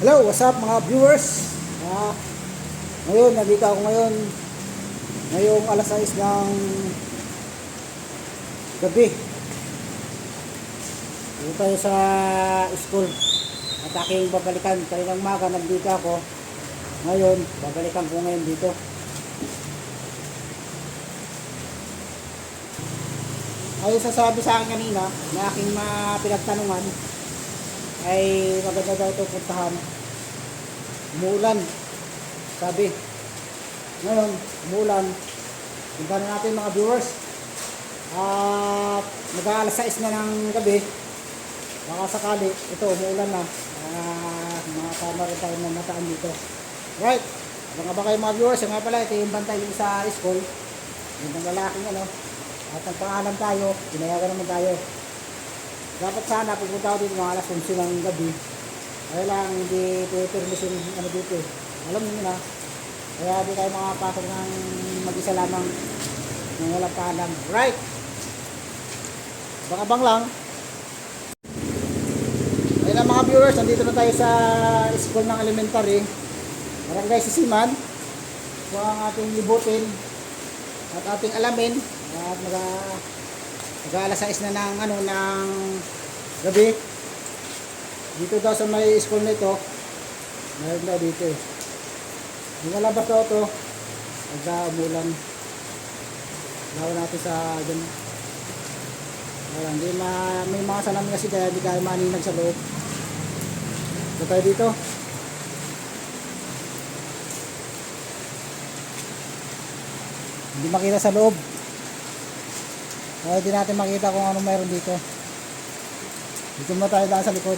Hello, what's up mga viewers? Ngayon, nandito ako ngayon ngayong alas 6 ng gabi. Dito tayo sa school at aking babalikan. Kaninang maga nandito ako. Ngayon, babalikan ko ngayon dito. Ay sasabi sa akin kanina na aking pinagtanungan ay maganda daw ito puntahan. Umuulan, sabi. Ngayon, umuulan. Punta na natin mga viewers. At mag-aalas 6 na ng gabi. Baka sakali, ito umuulan na. Makasama rin tayo ng mataan dito. Right, abang-abang kayo mga viewers. Yung nga pala, ito yung bantay yung sa school. Yung lalaking ano. At nagpaalam tayo, pinayagan naman tayo. Dapat sana pupunta ako dito mga alas 11 ng gabi. Kaya lang hindi permission ano dito eh. Alam niyo na. Kaya di tayo makapasok ng mag-isa lamang ng walang paalam. Right! Abang-abang lang. Ayun lang mga viewers, nandito na tayo sa school ng elementary. Barangay Sisiman. Ito ang ating libutin at ating alamin. At mag-alas 6 na ng ng gabi. Dito daw sa may school nito, meron daw dito eh. Yung malabas daw ito, umulan. Lawan natin sa dyan. Hindi may mga salamin kasi kaya hindi kaya maninag sa loob. Ito tayo dito. Hindi makita sa loob. Kaya hindi natin makita kung anong mayroon dito. Dito mo tayo daan sa likod.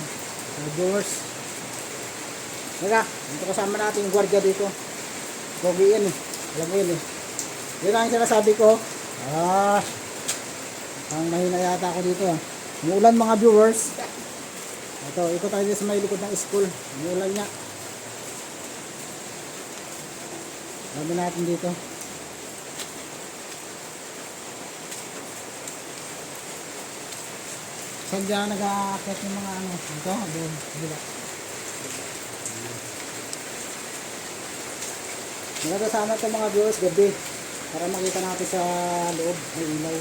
Viewers. Teka, dito kasama natin yung gwardiya dito. Pogi yan eh. Alam mo yun eh. Yun lang yung sinasabi ko. Ang mahina yata ako dito ah. Umuulan mga viewers. Ito, ikot tayo sa may likod ng school. Umuulan niya. Sabi natin dito. Saan dyan nag-aakit yung mga ano? Ito, doon, bila. Maganda sana ito mga viewers gabi para makita natin sa loob ng ilaw.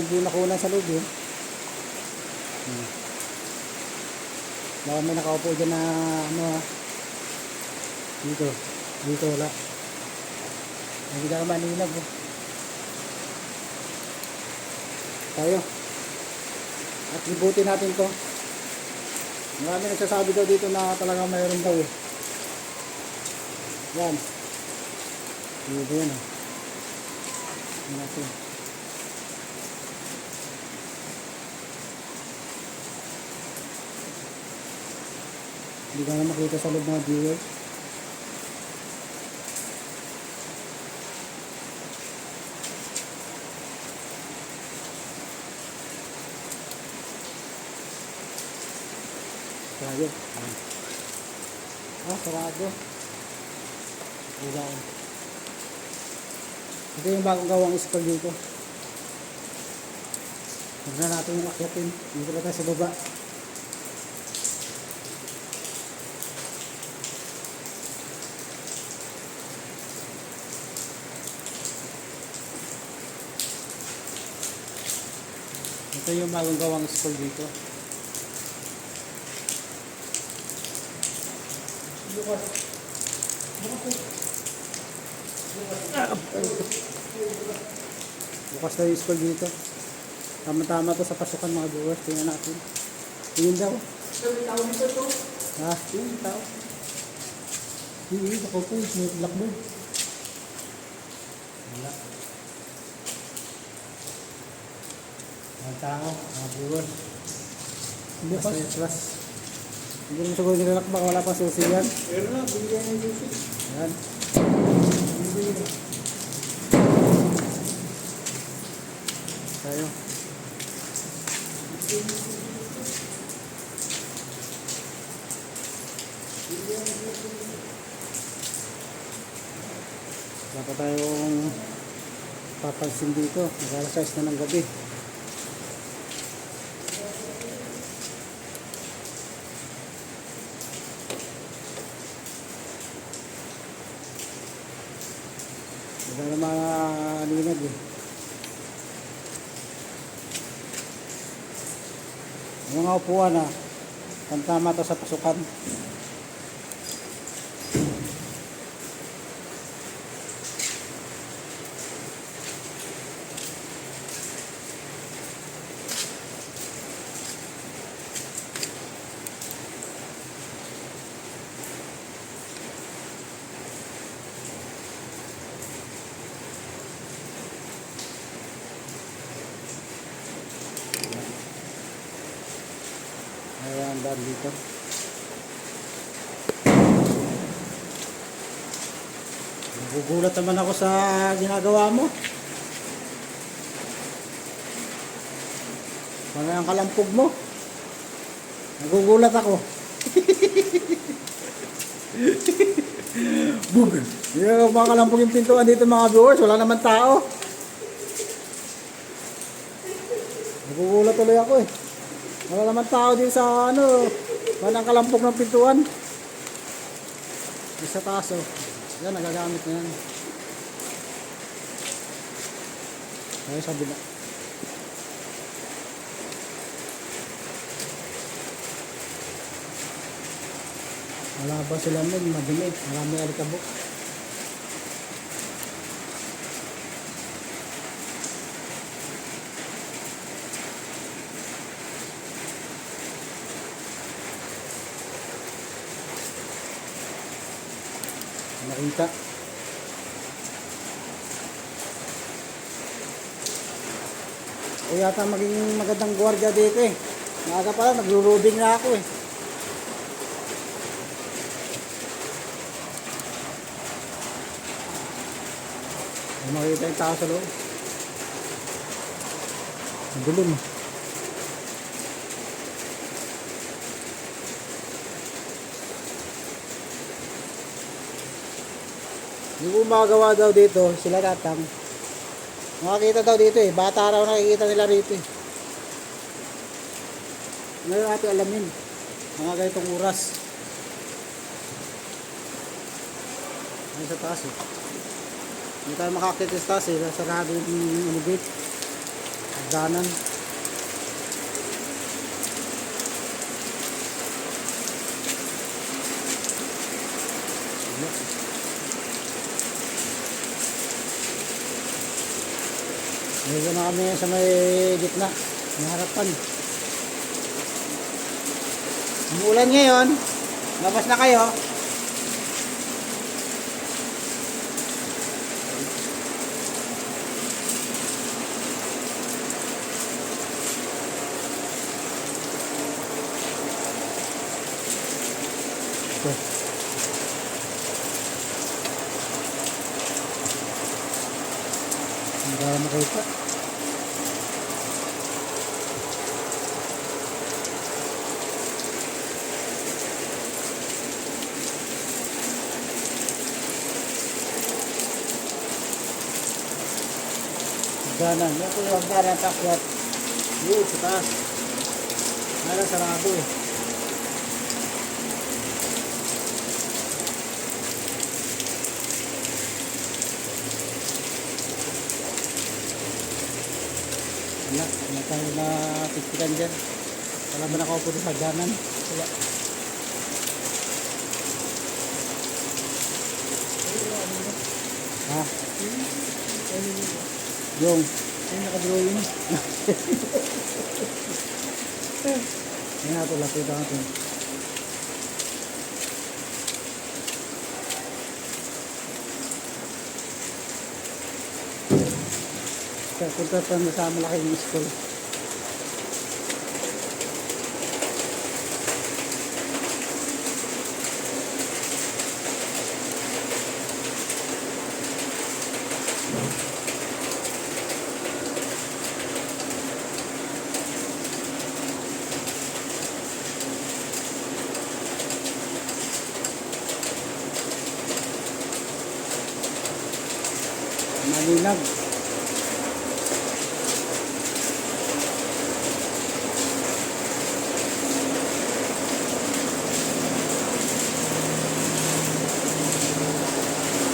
Hindi nakunan sa loob eh. Baka may nakaupo dyan na ano ha. Dito wala. Hindi ka maninag eh. Tayo. At libutin natin to. Marami nagsasabi daw dito na talagang mayroon daw eh. Yan. Dito yan eh. Yan natin. Hindi ka na makita sa loob mga viewers. Sarado. Sarado. Ilaw. Ito yung bagong gawang school dito. Huwag na natin yung akyatin. Dito na tayo sa baba. Ito yung bagong gawang school dito. Bukas na yung school dito. Tama-tama to sa pasukan mga viewers. Tingnan natin. Tingin daw. Tingin tao. Hindi, ako po. May blackboard. Wala. Mga tao, mga viewers. Bukas na yung class. Hindi naman siguro nilalak baka wala pang susi yan. Pero na, bigyan yung susi. Yan. Tayo. Dapat tayong papansin dito. Mag-alas 6 na ng gabi. malinag eh. Yung mga upuan na tama to sa pasukan. Ayan, daan dito. Nagugulat naman ako sa ginagawa mo. Mga ang kalampog mo. Nagugulat ako. Bug! Yung mga kalampog yung pintuan dito mga viewers. Wala naman tao. Nagugulat tuloy ako eh. Wala naman tao din sa ano. Walang kalampog ng pintuan. Sa taas oh. Yan, nagagamit na yan. Ay, sabi na. Wala ba sila nun? Madumi. Marami alikabok. Nakita. O yata maging magandang gwardiya dito eh. Maaga pala, nagro-roading na ako eh. Makita yung tao sa loob. Ang dilim. Yung gumagawa daw dito, sila Tatang. Makakita daw dito eh. Bata raw nakikita nila rito eh. Ngayon natin alamin. Mga ganitong oras. Ay sa taas eh. Hindi tayo makakita sa taas eh. Sarado yung gate. Hagdanan. Ngayon na kami sa may gitna. May harapan. Umuulan ngayon. Labas na kayo. Okay. Hindi ka makita. Hagdanan. Yan po yung hagdanan takyat. Yun, sa taas. Nala sarado eh. Wala tayo na pikiran dyan. Wala ba nakaupo sa hagdanan? Wala. Ha? Yung nakadrawing. Yan natin, lapita natin. Punta pa na sa malaking school. Malinag.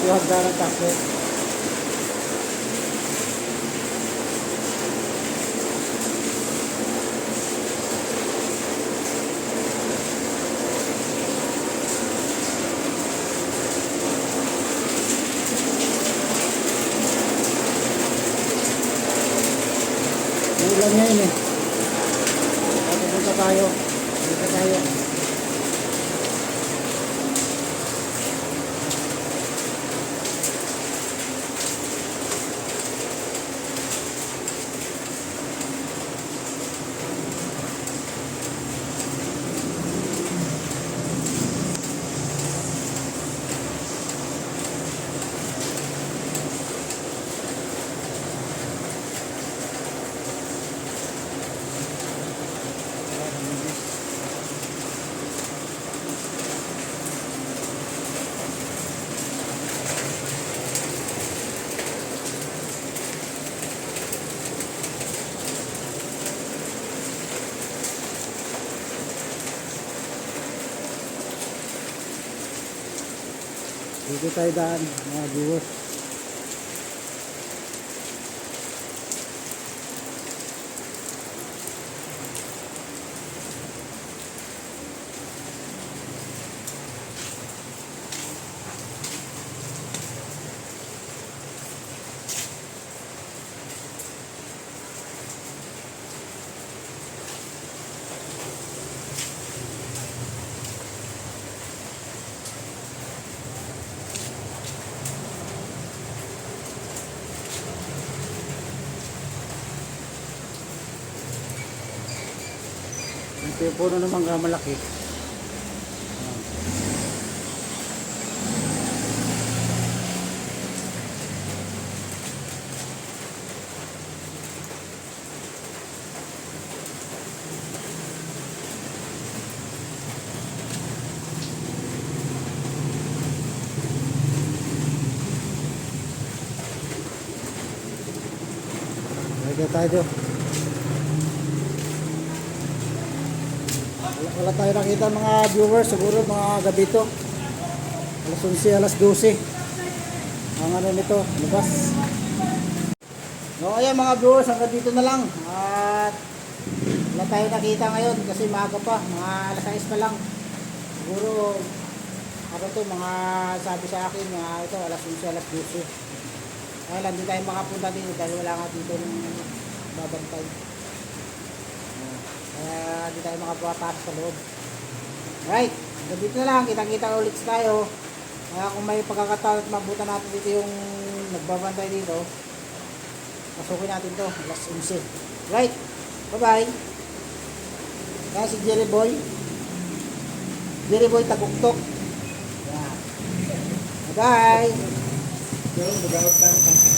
Yung hagdanan takot. Ulan ngayon eh. Pupunta tayo. Pupunta tayo. Dito tayo daan, mga viewers. Ito yung puno ng mangga malaki. Lagyan tayo. Wala tayo nakita mga viewers, siguro mga gabi to. Alas 11, alas 12. Ang ano nito, labas. No, ayan mga viewers, hanggang dito na lang. At wala tayo nakita ngayon kasi maaga pa, mga alas 6 pa lang. Siguro, ano to, mga sabi sa akin, mga ito, alas 11, alas 12. Kaya lang, hindi tayo makapunta dito dahil wala nga dito ng babantay. Kaya hindi tayo makapapasok sa loob. Alright, dito na lang, kita-kita ulit tayo. Kaya kung may pagkakataon at mabutan natin dito yung nagbabantay dito, pasukin natin to, alas 11. Right, bye-bye. Kaya si Jerry Boy Taguktok. Yeah. Bye-bye. Pero mag-out lang.